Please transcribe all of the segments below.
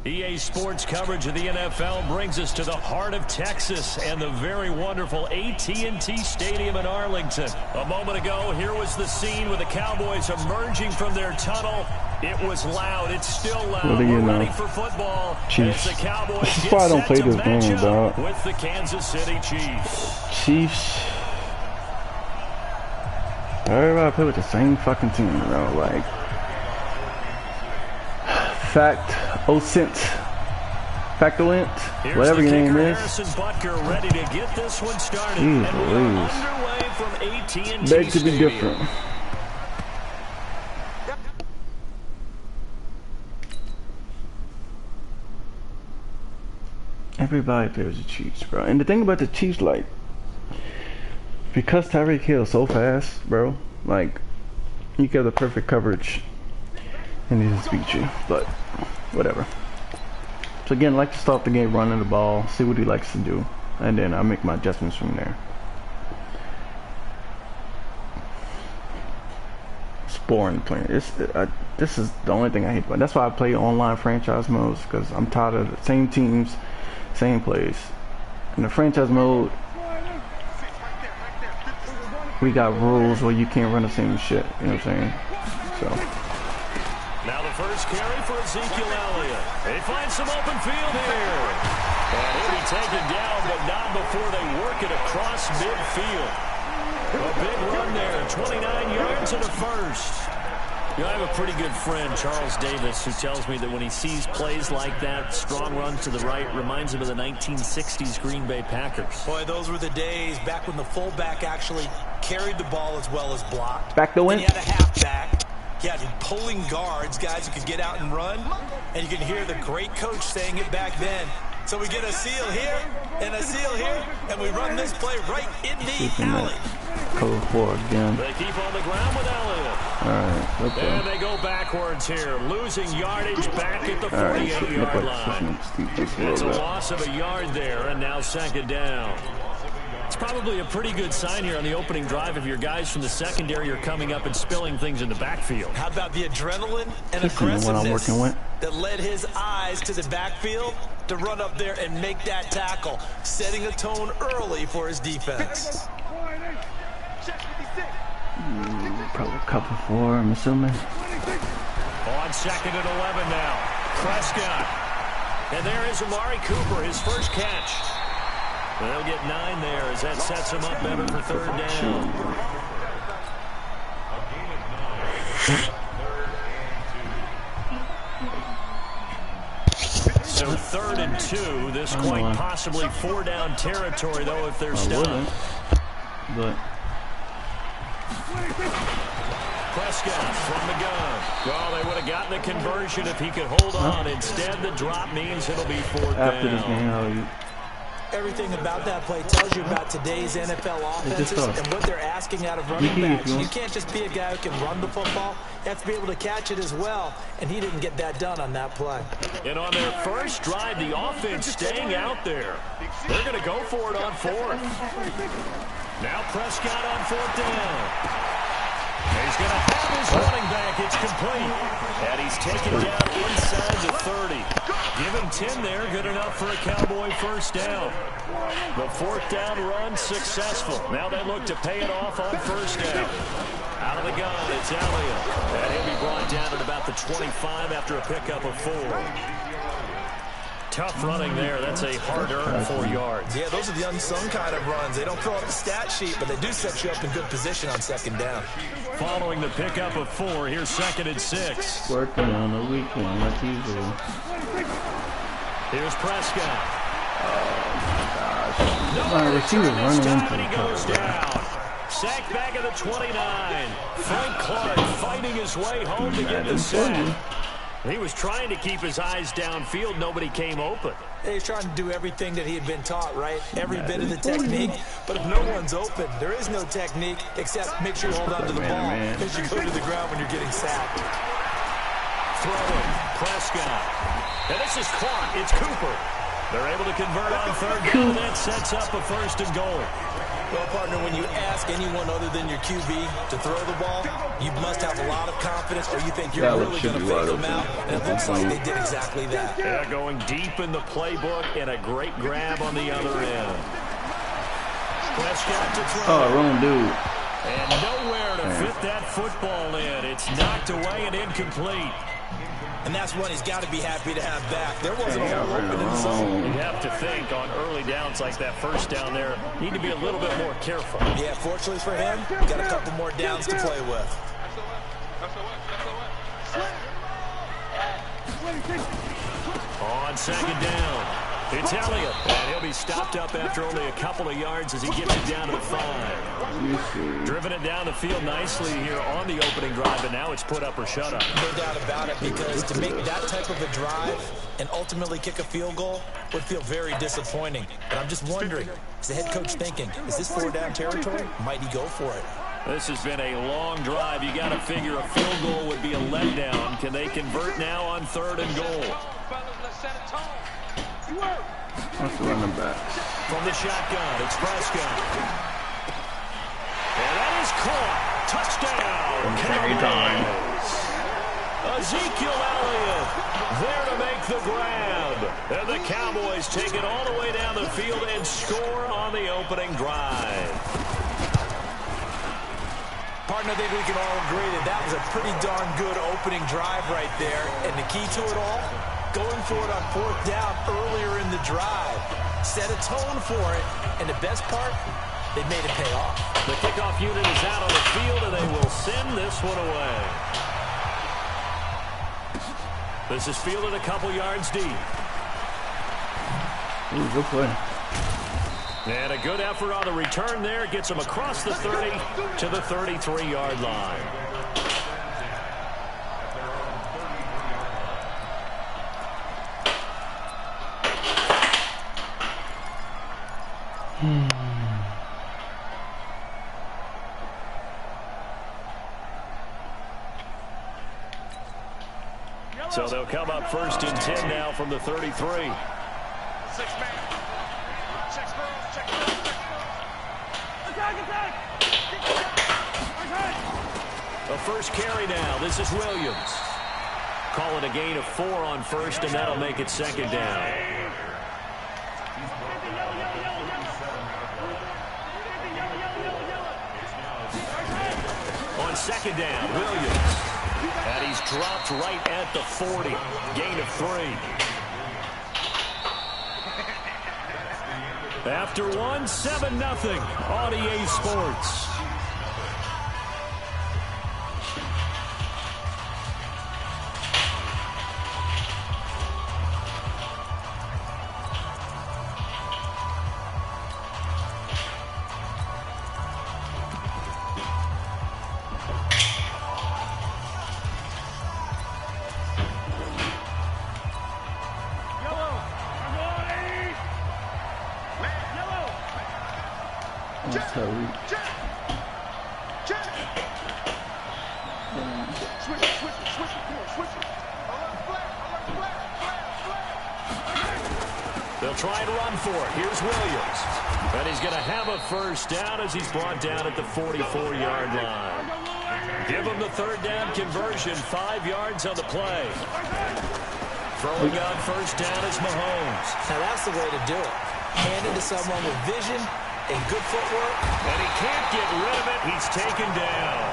EA Sports coverage of the NFL brings us to the heart of Texas and the very wonderful AT&T Stadium in Arlington. A moment ago, here was the scene with the Cowboys emerging from their tunnel. It was loud. It's still loud. We're ready for football. Chiefs. As the Cowboys this is why I don't play this game, dog. With the Kansas City Chiefs. Chiefs. Everybody play with the same fucking team, you know, like. Fact, Factolent, whatever your name is. Ready to get this one started. Beg to be different. Everybody plays the Chiefs, bro. And the thing about the Chiefs, like, because Tyreek Hill so fast, bro, like, you get the perfect coverage. And he just beat you, but whatever. So again, I like to start the game running the ball, see what he likes to do, and then I make my adjustments from there. It's boring playing. This is the only thing I hate about it. That's why I play online franchise modes, because I'm tired of the same teams, same plays. In the franchise mode, we got rules where you can't run the same shit. You know what I'm saying? So. Now the first carry for Ezekiel Elliott. They find some open field here. And he'll be taken down, but not before they work it across midfield. A big run there, 29 yards and a first. You know, I have a pretty good friend, Charles Davis, who tells me that when he sees plays like that, strong runs to the right, reminds him of the 1960s Green Bay Packers. Boy, those were the days back when the fullback actually carried the ball as well as blocked. Back the win. Then you had a halfback. You had pulling guards, guys who could get out and run, and you can hear the great coach saying it back then. So we get a seal here, and a seal here, and we run this play right in the alley. Code 4 again. They keep on the ground with Elliott. Alright, okay. And they go backwards here, losing yardage back at the 48-yard line. It's a loss of a yard there, and now second down. It's probably a pretty good sign here on the opening drive if your guys from the secondary are coming up and spilling things in the backfield. How about the adrenaline and aggressiveness that led his eyes to the backfield to run up there and make that tackle, setting a tone early for his defense. Probably cover 4, I'm assuming. On second and 11 now. Prescott. And there is Amari Cooper, his first catch. They'll get 9 there as that sets him up better for third down. So 3rd and 2. This quite possibly 4-down territory, though, if they're stopped. But Prescott from the gun. Well, they would have gotten the conversion if he could hold on. Instead, the drop means it'll be 4th down. After this game, everything about that play tells you about today's NFL offenses and what they're asking out of running backs. You can't just be a guy who can run the football. You have to be able to catch it as well, and he didn't get that done on that play. And on their first drive, the offense staying out there. They're going to go for it on 4th. Now Prescott on 4th down. He's going to have his running back. It's complete. And he's taken down inside the 30. Give him 10 there. Good enough for a Cowboy first down. The 4th down run successful. Now they look to pay it off on first down. Out of the gun, it's Elliott. And he'll be brought down at about the 25 after a pickup of 4. Tough running there. That's a hard-earned 4 yards. Yeah, those are the unsung kind of runs. They don't fill up the stat sheet, but they do set you up in good position on second down. Following the pickup of 4, here's 2nd and 6. Working on the weekend like usual. Here's Prescott. Oh, my receiver running into the goes down. Sack back at the 29. Frank Clark fighting his way home to get the sack. He was trying to keep his eyes downfield. Nobody came open. He's trying to do everything that he had been taught, right? Every bit of the technique. But if no one's open, there is no technique except make sure you hold on to the ball as you go to the ground when you're getting sacked. Throwing, Prescott. And this is Clark. It's Cooper. They're able to convert on 3rd down. That sets up a 1st and goal. Well, partner, when you ask anyone other than your QB to throw the ball, you must have a lot of confidence, or you think you're really going to fake them out, and it looks like they did exactly that. Yeah, going deep in the playbook, and a great grab on the other end. Prescott to throw. Oh, wrong dude. And nowhere to fit that football in. It's knocked away and incomplete. And that's one he's got to be happy to have back. There wasn't a hole open in the zone. You have to think on early downs like that first down there, need to be a little bit more careful. Yeah, fortunately for him, got a couple more downs to play with. On second down, it's Elliott, and he'll be stopped up after only a couple of yards as he gets it down to the 5. Driven it down the field nicely here on the opening drive, and now it's put up or shut up. No doubt about it, because to make that type of a drive and ultimately kick a field goal would feel very disappointing. And I'm just wondering, is the head coach thinking, is this 4-down territory? Might he go for it? This has been a long drive. You got to figure a field goal would be a letdown. Can they convert now on 3rd and goal? That's the running back. From the shotgun, it's Prescott. And that is caught. Touchdown. Cowboys. Ezekiel Elliott there to make the grab. And the Cowboys take it all the way down the field and score on the opening drive. Partner, I think we can all agree that that was a pretty darn good opening drive right there. And the key to it all, going for it on 4th down earlier in the drive. Set a tone for it. And the best part, they made it pay off. The kickoff unit is out on the field, and they will send this one away. This is fielded a couple yards deep. Ooh, good play. And a good effort on the return there. Gets him across the 30 to the 33-yard line. So they'll come up 1st and 10 now from the 33. 6 man. Check girl. Attack. A first carry now. This is Williams. Call it a gain of 4 on 1st, and that'll make it 2nd down. On 2nd down, Williams. And he's dropped right at the 40. Gain of 3. After 1, 7-0 on EA Sports. They'll try and run for it. Here's Williams. And he's going to have a first down as he's brought down at the 44-yard line. Give him the 3rd down conversion. 5 yards on the play. Throwing on 1st down is Mahomes. Now that's the way to do it. Hand it to someone with vision and good footwork. And he can't get rid of it. He's taken down.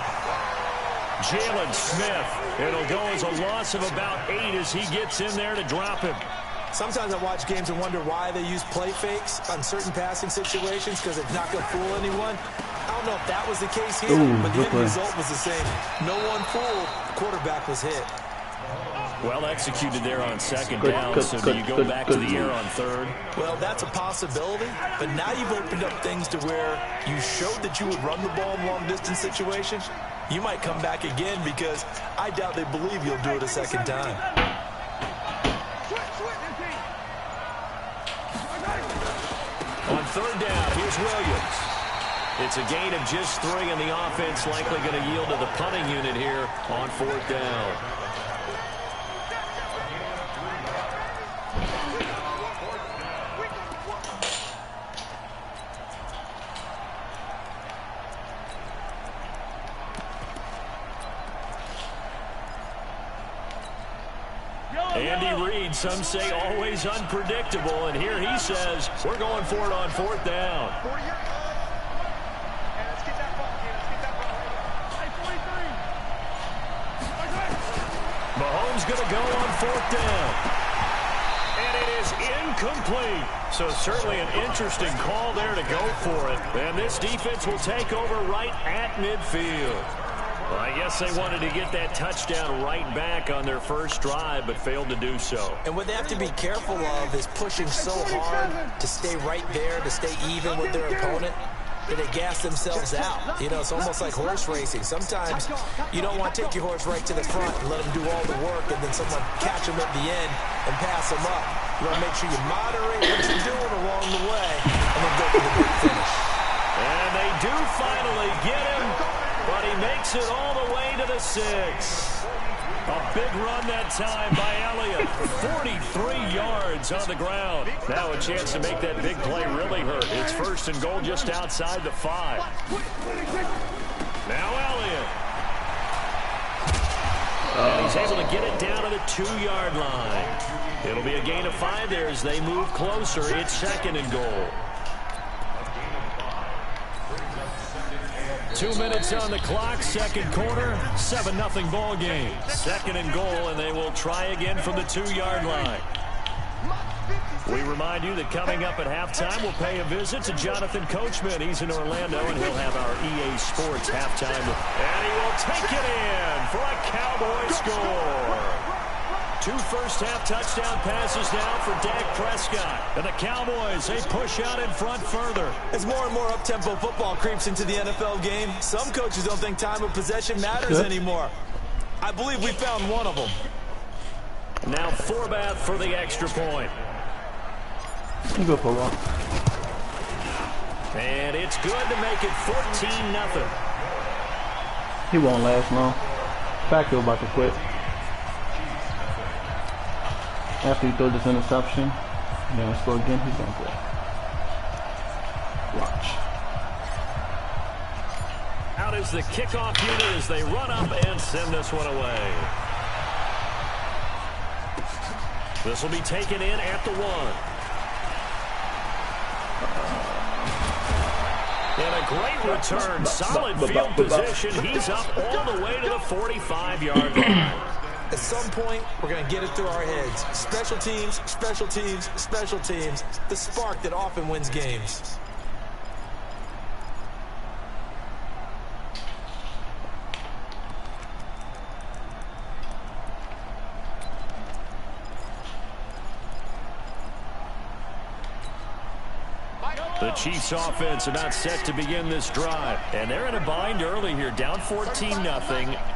Jalen Smith. It'll go as a loss of about 8 as he gets in there to drop him. Sometimes I watch games and wonder why they use play fakes on certain passing situations, because it's not going to fool anyone. I don't know if that was the case here, but the end result was the same. No one fooled. The quarterback was hit. Well executed there on 2nd down, so do you go back to the air on 3rd? Well, that's a possibility, but now you've opened up things to where you showed that you would run the ball in long-distance situations. You might come back again, because I doubt they believe you'll do it a 2nd time. On 3rd down, here's Williams. It's a gain of just 3, and the offense likely going to yield to the punting unit here on 4th down. Andy Reid, some say always unpredictable, and here he says, we're going for it on 4th down. Mahomes going to go on 4th down. And it is incomplete. So certainly an interesting call there to go for it. And this defense will take over right at midfield. Well, I guess they wanted to get that touchdown right back on their first drive, but failed to do so. And what they have to be careful of is pushing so hard to stay right there, to stay even with their opponent, that they gas themselves out. You know, it's almost like horse racing. Sometimes you don't want to take your horse right to the front and let him do all the work, and then someone catch him at the end and pass him up. You want to make sure you moderate what you're doing along the way, and then go for the big finish. And they do finally get him, but he makes it all the way to the 6. A big run that time by Elliott. 43 yards on the ground. Now a chance to make that big play really hurt. It's 1st and goal just outside the 5. Now Elliott. And he's able to get it down to the 2-yard line. It'll be a gain of 5 there as they move closer. It's 2nd and goal. 2 minutes on the clock, 2nd quarter, 7-0 ball game. 2nd and goal, and they will try again from the 2-yard line. We remind you that coming up at halftime, we'll pay a visit to Jonathan Coachman. He's in Orlando, and he'll have our EA Sports halftime. And he will take it in for a Cowboy score. 2 first-half touchdown passes now for Dak Prescott. And the Cowboys, they push out in front further. As more and more up-tempo football creeps into the NFL game, some coaches don't think time of possession matters anymore. I believe we found one of them. Now Forbath for the extra point. You go for a walk. And it's good to make it 14-0. He won't last long. Facto about to quit. After he throws this interception, and then score again, he's going to quit. Watch. Out is the kickoff unit as they run up and send this one away. This will be taken in at the 1. And a great return. Solid field position. He's up all the way to the 45-yard line. At some point, we're going to get it through our heads. Special teams, special teams, special teams. The spark that often wins games. The Chiefs offense about set to begin this drive. And they're in a bind early here, down 14-0.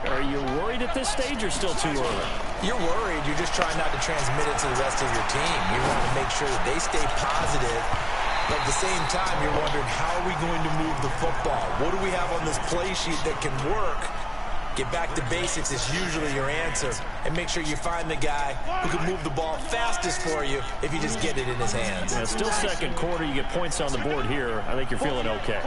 Are you worried at this stage or still too early? You're worried. You're just trying not to transmit it to the rest of your team. You want to make sure that they stay positive. But at the same time, you're wondering, how are we going to move the football? What do we have on this play sheet that can work? Get back to basics is usually your answer. And make sure you find the guy who can move the ball fastest for you if you just get it in his hands. Yeah, still 2nd quarter. You get points on the board here. I think you're feeling okay.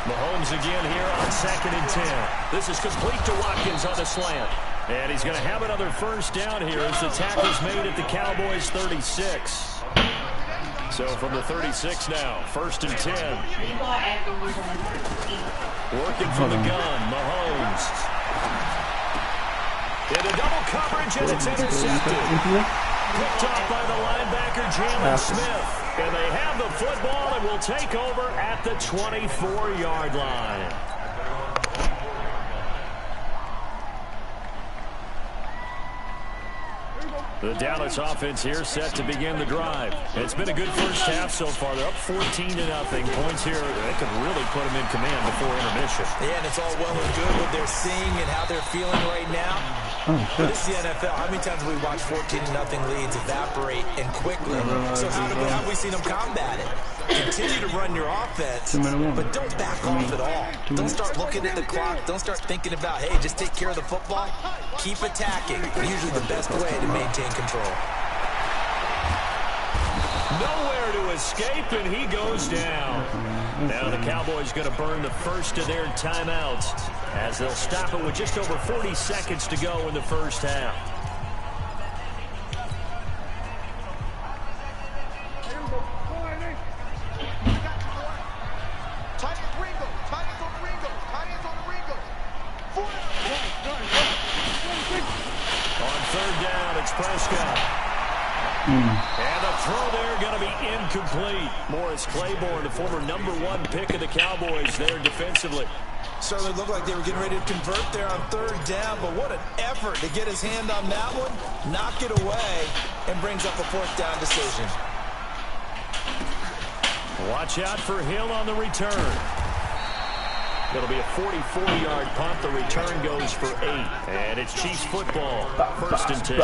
Mahomes again here on 2nd and 10. This is complete to Watkins on the slant. And he's going to have another first down here as the tackle's made at the Cowboys' 36. So from the 36 now, 1st and 10. Working from the gun, Mahomes. Into double coverage, and it's intercepted. Picked off by the linebacker, Jalen Smith. And they have the football and will take over at the 24-yard line. The Dallas offense here set to begin the drive. It's been a good first half so far. They're up 14-0. Points here that could really put them in command before intermission. Yeah, and it's all well and good what they're seeing and how they're feeling right now. But this is the NFL. How many times have we watched 14-0 leads evaporate and quickly? So how have we seen them combat it? Continue to run your offense, but don't back off at all. Don't start looking at the clock. Don't start thinking about, hey, just take care of the football. Keep attacking. Usually the best way to maintain control. No nowhere to escape, and he goes down. Now the Cowboys going to burn the first of their timeouts as they'll stop it with just over 40 seconds to go in the first half. On third down, it's Prescott. And the throw there going to be incomplete. Morris Claiborne, the former #1 pick of the Cowboys there defensively. Certainly looked like they were getting ready to convert there on third down, but what an effort to get his hand on that one, knock it away, and brings up a fourth down decision. Watch out for Hill on the return. It'll be a 44-yard punt. The return goes for 8. And it's Chiefs football, first and 10.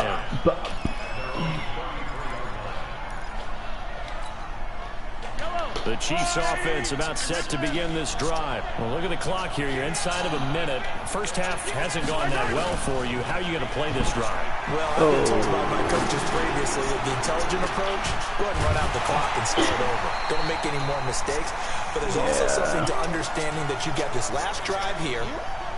The Chiefs offense about set to begin this drive. Well, look at the clock here. You're inside of a minute. First half hasn't gone that well for you. How are you going to play this drive? Well, I've been told by my coaches previously that the intelligent approach, go ahead and run out the clock and start over. Don't make any more mistakes. But there's also something to understanding that you get this last drive here.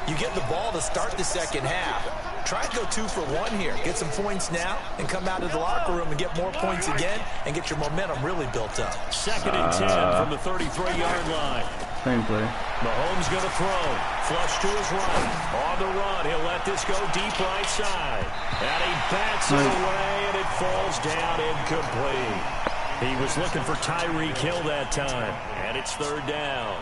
You get the ball to start the second half. Try and go 2 for 1 here. Get some points now and come out of the locker room and get more points again and get your momentum really built up. Second and 10 from the 33-yard line. Same play. Mahomes going to throw. Flush to his right. On the run, he'll let this go deep right side. And he bats it away, and it falls down incomplete. He was looking for Tyreek Hill that time, and it's third down.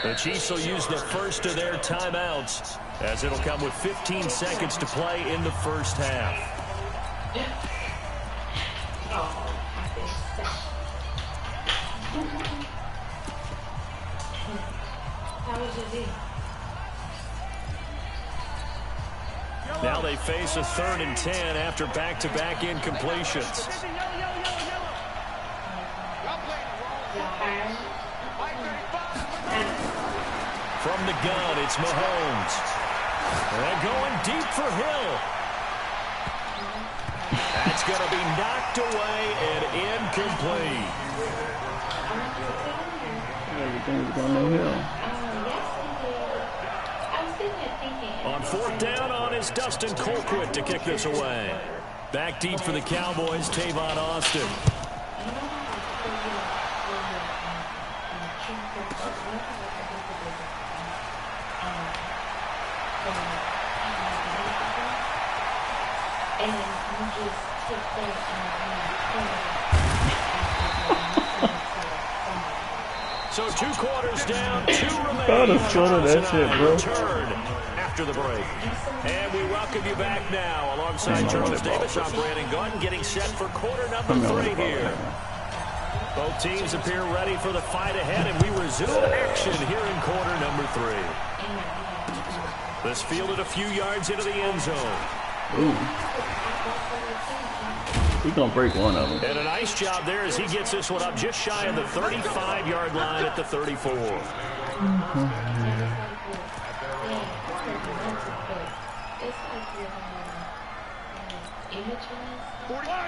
The Chiefs will use the first of their timeouts as it'll come with 15 seconds to play in the first half. Now they face a 3rd and 10 after back-to-back incompletions. From the gun, it's Mahomes. And going deep for Hill. That's going to be knocked away and incomplete. Everything's going to Hill. On fourth down on is Dustin Colquitt to kick this away. Back deep for the Cowboys, Tavon Austin. So 2 quarters down, 2 remaining. God, the fun of that shit, bro. Return after the break. And we welcome you back now alongside Charles Davis. I'm Brandon Gordon getting set for quarter number 3 here. Both teams appear ready for the fight ahead, and we resume action here in quarter number 3. This fielded a few yards into the end zone. Ooh. He's going to break one of them. And a nice job there as he gets this one up just shy of the 35-yard line at the 34.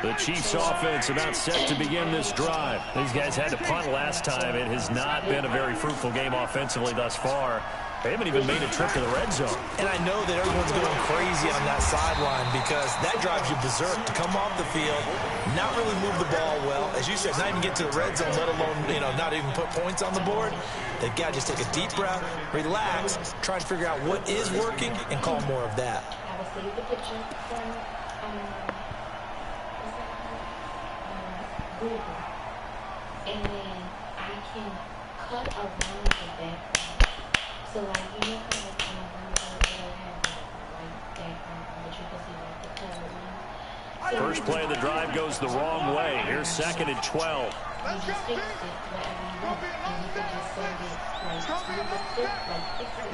The Chiefs offense about set to begin this drive. These guys had to punt last time. It has not been a very fruitful game offensively thus far. They haven't even made a trip to the red zone. And I know that everyone's going crazy on that sideline because that drives you berserk to come off the field, not really move the ball well. As you said, not even get to the red zone, let alone, not even put points on the board. They've got to just take a deep breath, relax, try to figure out what is working, and call more of that. And then I can cut around the background. So like you know how like have like background, but you can see like the color. So first play of the drive goes the wrong way. Here's 2nd and 12. You just fix it whatever you want, and you can just send it like fix it.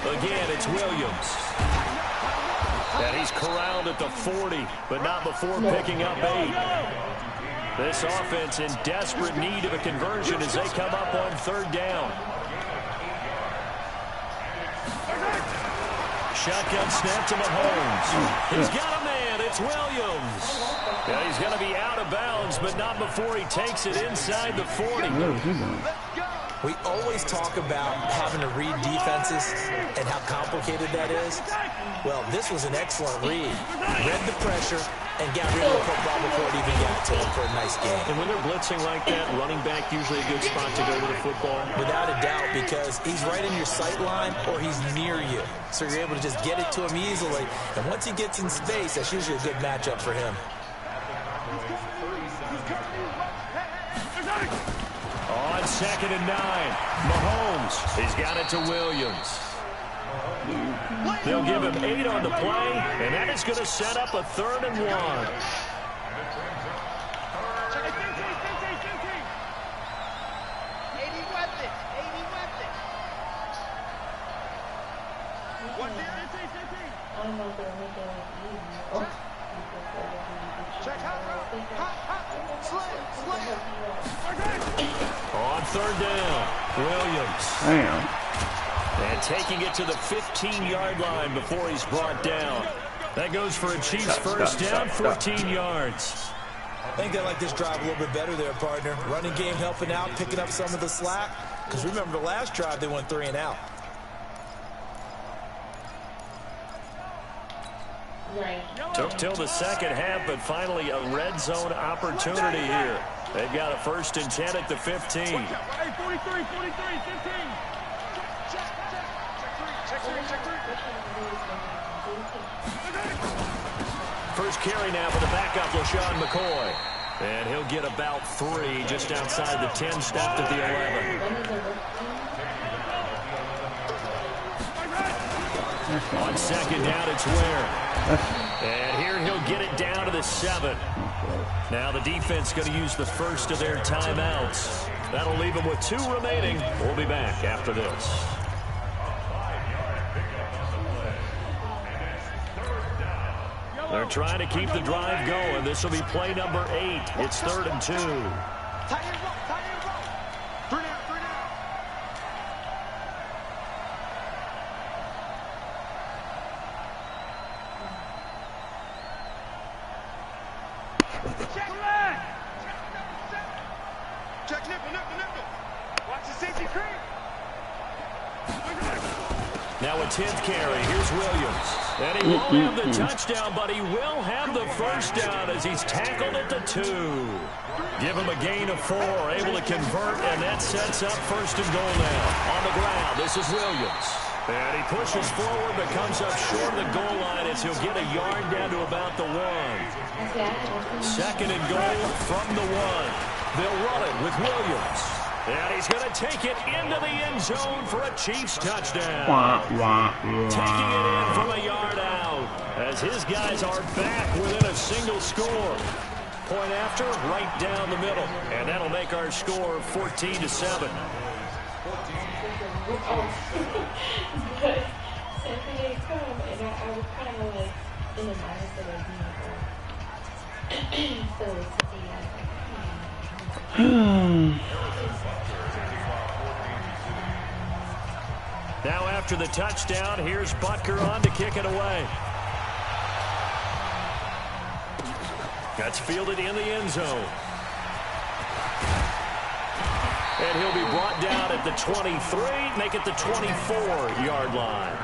Again, it's Williams. And he's corralled at the 40, but not before picking up 8. This offense in desperate need of a conversion as they come up on 3rd down. Shotgun snap to Mahomes. He's got a man. It's Williams. Yeah, he's going to be out of bounds, but not before he takes it inside the 40. We always talk about having to read defenses and how complicated that is. Well, this was an excellent read. Read the pressure and got rid of the football before it even got to him for a nice game. And when they're blitzing like that, running back usually a good spot to go with the football. Without a doubt, because he's right in your sight line or he's near you. So you're able to just get it to him easily. And once he gets in space, that's usually a good matchup for him. On 2nd and 9, Mahomes. He's got it to Williams. They'll give him 8 on the play, and that is going to set up a 3rd and 1. On 3rd down, Williams. Damn. And taking it to the 15-yard line before he's brought down. That goes for a Chiefs first down, 14 yards. I think they like this drive a little bit better there, partner. Running game helping out, picking up some of the slack. Because remember the last drive, they went 3 and out. Took till the second half, but finally a red zone opportunity here. They've got a 1st and 10 at the 15. Hey, 43, 15. First carry now for the backup, LaShawn McCoy. And he'll get about 3 just outside the 10, stopped at the 11. On 2nd down, it's Ware. And here he'll get it down to the 7. Now the defense going to use the first of their timeouts. That'll leave them with 2 remaining. We'll be back after this. They're trying to keep the drive going. This will be play number 8. It's 3rd and 2. Now a 10th carry. Here's Williams. And he won't have the touchdown, but he will have the first down as he's tackled at the 2. Give him a gain of 4, able to convert, and that sets up 1st and goal now. On the ground, this is Williams. And he pushes forward, but comes up short of the goal line as he'll get a yard down to about the 1. 2nd and goal from the 1. They'll run it with Williams. And he's going to take it into the end zone for a Chiefs touchdown. Taking it in from a yard out as his guys are back within a single score. Point after, right down the middle. And that'll make our score 14-7. Now after the touchdown, here's Butker on to kick it away. That's fielded in the end zone. And he'll be brought down at the 23, make it the 24-yard line.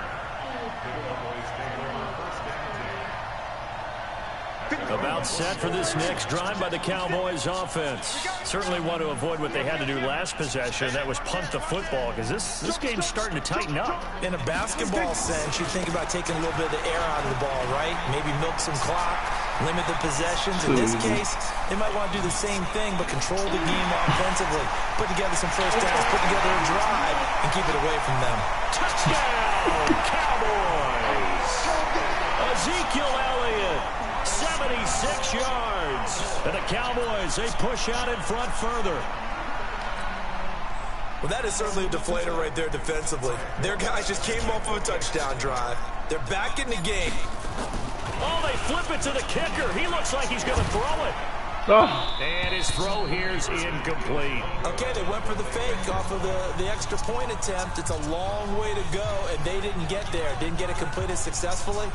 About set for this next drive by the Cowboys offense. Certainly want to avoid what they had to do last possession. That was punt the football, because this game's starting to tighten up. In a basketball sense, you think about taking a little bit of the air out of the ball, right? Maybe milk some clock, limit the possessions. In this case, they might want to do the same thing, but control the game offensively. Put together some first downs, put together a drive, and keep it away from them. Touchdown, Cowboys! Ezekiel Elliott, 76 yards. And the Cowboys, they push out in front further. Well, that is certainly a deflator right there defensively. Their guys just came off of a touchdown drive. They're back in the game. Oh, they flip it to the kicker. He looks like he's going to throw it. Oh. And his throw here's incomplete. Okay, they went for the fake off of the extra point attempt. It's a long way to go, and they didn't get there. Didn't get it completed successfully.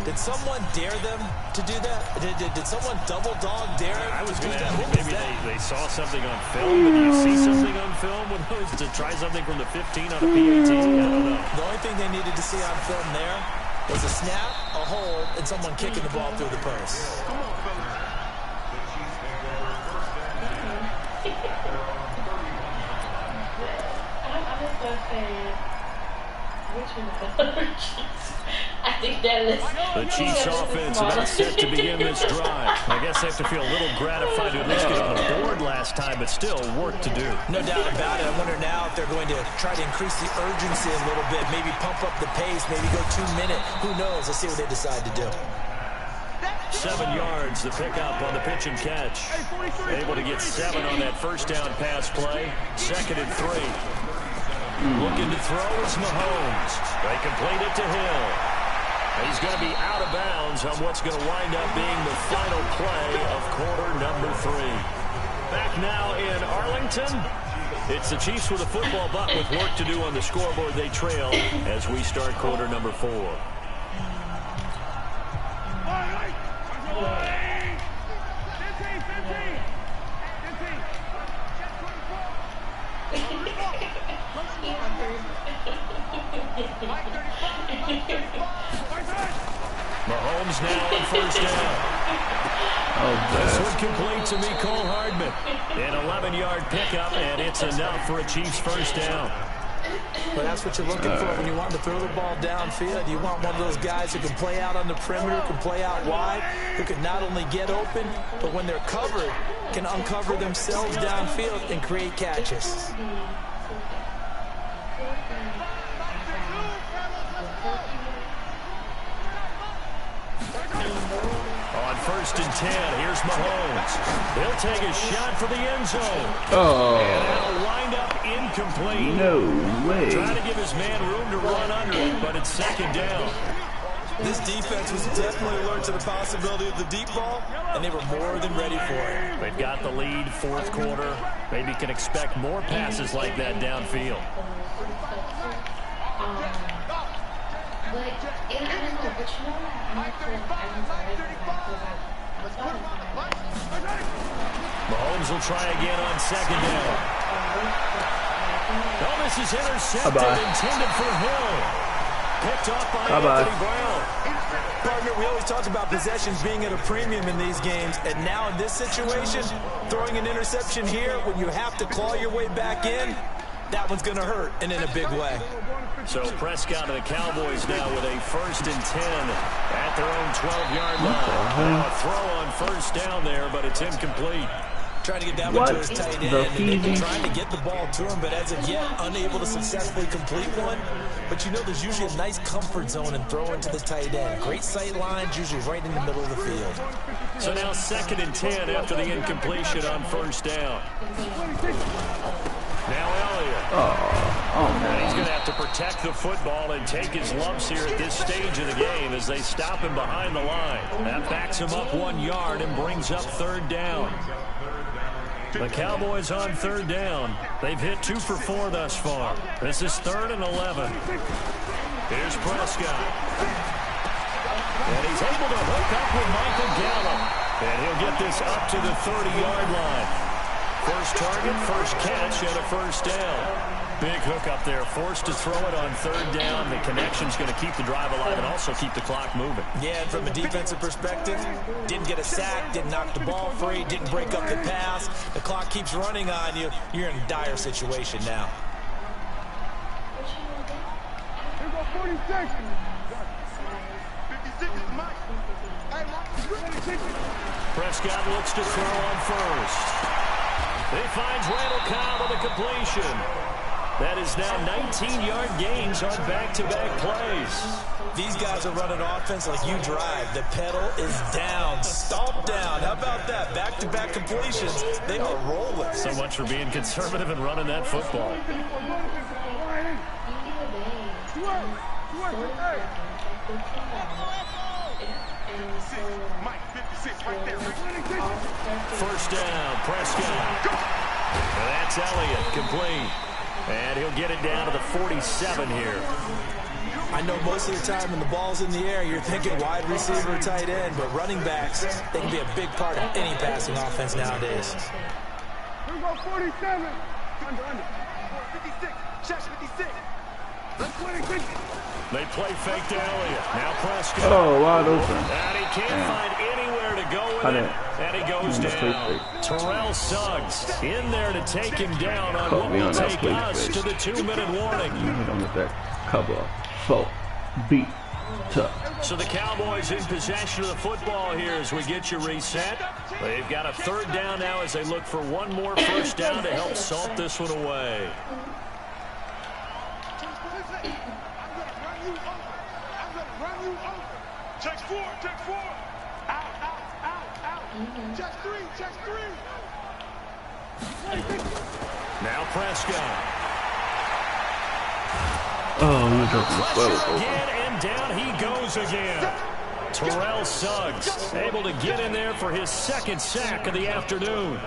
Did someone dare them to do that? Did someone double dog dare I was to do going to that? ask, What was maybe that? they saw something on film, but do you see something on film when those to try something from the 15 on a PAT? I don't know. The only thing they needed to see on film there was a snap, a hold, and someone kicking the ball through the post. I'm just going to say, I think that list. The Chiefs offense about set to begin this drive. I guess they have to feel a little gratified to at least get on the board last time, but still work to do. No doubt about it. I wonder now if they're going to try to increase the urgency a little bit, maybe pump up the pace, maybe go 2 minute. Who knows? Let's see what they decide to do. 7 yards, the pickup on the pitch and catch. Able to get 7 on that first down pass play. 2nd and 3. Looking to throw is Mahomes. They complete it to Hill. He's going to be out of bounds on what's going to wind up being the final play of quarter number 3. Back now in Arlington. It's the Chiefs with a football, but with work to do on the scoreboard. They trail as we start quarter number 4. Mahomes now on first down. This one complete to Mecole Hardman. An 11-yard pickup, and it's enough for a Chiefs first down. But that's what you're looking for when you want to throw the ball downfield. You want one of those guys who can play out on the perimeter, can play out wide, who can not only get open, but when they're covered, can uncover themselves downfield and create catches. On 1st and 10, here's Mahomes. He'll take a shot for the end zone. Oh. And that'll wind up incomplete. No way. Trying to give his man room to run under it, but it's 2nd down. This defense was definitely alert to the possibility of the deep ball, and they were more than ready for it. They've got the lead, 4th quarter. Maybe can expect more passes like that downfield. But, and I don't know, but you know what? Mahomes will try again on 2nd down. Oh, this is intercepted, intended for Hill. Picked off by Anthony Brown. Partner, we always talk about possessions being at a premium in these games, and now in this situation, throwing an interception here when you have to claw your way back in, that one's going to hurt, and in a big way. So Prescott and the Cowboys now with a 1st and 10 at their own 12-yard line. Now a throw on first down there, but it's incomplete. Trying to get that one to his tight end, and they've been trying to get the ball to him, but as of yet, unable to successfully complete one. But you know there's usually a nice comfort zone in throwing to the tight end. Great sight lines, usually right in the middle of the field. So now 2nd and 10 after the incompletion on first down. Now Elliott. He's going to have to protect the football and take his lumps here at this stage of the game as they stop him behind the line. That backs him up 1 yard and brings up 3rd down. The Cowboys on 3rd down. They've hit 2 for 4 thus far. This is 3rd and 11. Here's Prescott. And he's able to hook up with Michael Gallup. And he'll get this up to the 30-yard line. First target, first catch, and a first down. Big hook up there, forced to throw it on 3rd down. The connection's going to keep the drive alive and also keep the clock moving. Yeah, and from a defensive perspective, didn't get a sack, didn't knock the ball free, didn't break up the pass. The clock keeps running on you. You're in a dire situation now. Here go 46. Prescott looks to throw on first. He finds Randall Cobb on the completion. That is now 19-yard gains on back-to-back plays. These guys are running offense like you drive. The pedal is down, stomped down. How about that? Back-to-back completions. They are rolling. So much for being conservative and running that football. First down, Prescott. And that's Elliott, complete. And he'll get it down to the 47 here. I know most of the time when the ball's in the air, you're thinking wide receiver, tight end, but running backs, they can be a big part of any passing offense nowadays. Here we go, 47. Under. 56. Chest 56. Let's 26. They play fake to Elliott. Now Prescott. Oh, wide open. And he can't find anywhere to go with it. And he goes down. Terrell Suggs in there to take him down on what will take us to the 2-minute warning. Hit him with that cover. So, beat tough. So the Cowboys in possession of the football here as we get you reset. They've got a 3rd down now as they look for one more first down to help salt this one away. Check 4. Out. Check 3. Now Prescott. Oh, he was open as well. Again, and down he goes again. Terrell Suggs able to get in there for his 2nd sack of the afternoon.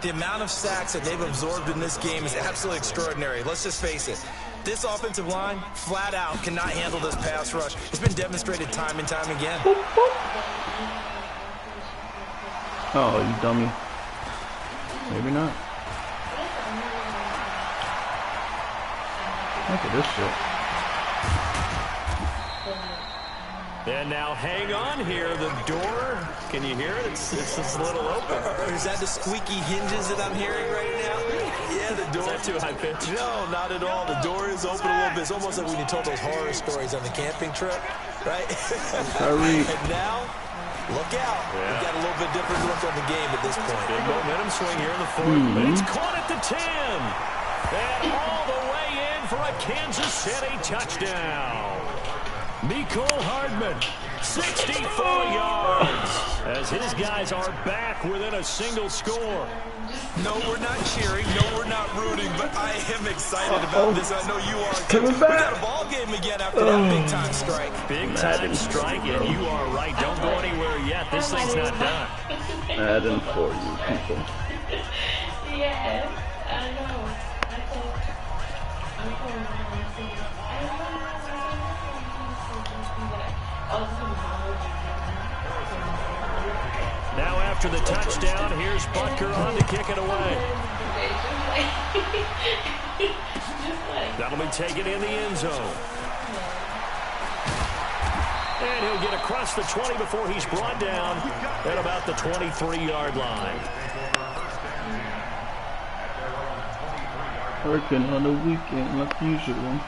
The amount of sacks that they've absorbed in this game is absolutely extraordinary. Let's just face it. This offensive line, flat out, cannot handle this pass rush. It's been demonstrated time and time again. Oh, you dummy. Maybe not. Look at this shit. And now hang on here. The door, can you hear it? It's a little open. Is that the squeaky hinges that I'm hearing right now? Yeah, the door. Is that too high pitch? No, not at all. The door is open a little bit. It's almost like when you told those horror stories on the camping trip, right? Hurry. And now, look out. Yeah. We've got a little bit different look on the game at this point. Big momentum swing here in the 4th. But it's caught at the 10. And all the way in for a Kansas City touchdown. Mecole Hardman, 64 yards, as his guys are back within a single score. No, we're not cheering. No, we're not rooting, but I am excited about this. I know you are. Coming We back. got a ball game again after that big-time strike. Big-time strike, and you are right. Don't go anywhere yet. This thing's not done. Adding for you people. Yes, I know. Now after the touchdown, here's Butker on to kick it away. That'll be taken in the end zone. And he'll get across the 20 before he's brought down at about the 23-yard line. Working on the weekend like usual.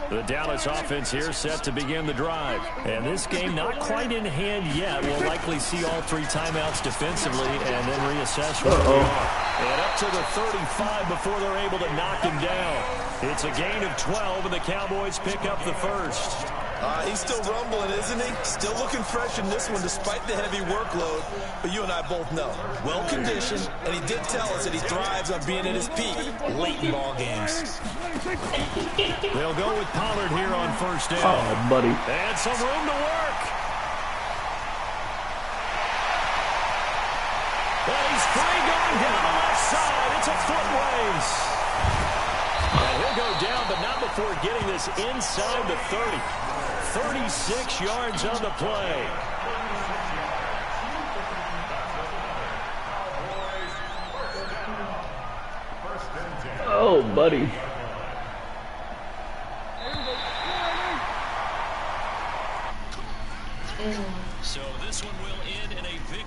The Dallas offense here set to begin the drive. And this game not quite in hand yet. We'll likely see all 3 timeouts defensively and then reassess where we are. And up to the 35 before they're able to knock him down. It's a gain of 12, and the Cowboys pick up the first. He's still rumbling, isn't he? Still looking fresh in this one despite the heavy workload. But you and I both know, well-conditioned, and he did tell us that he thrives on being at his peak late in ball games. They'll go with Pollard here on first down. Oh, buddy. And some room to work. And he's free going down the left side. It's a foot race. And he'll go down, but not before getting this inside the 30. 36 yards on the play. Oh, buddy. So this one will end in a victory.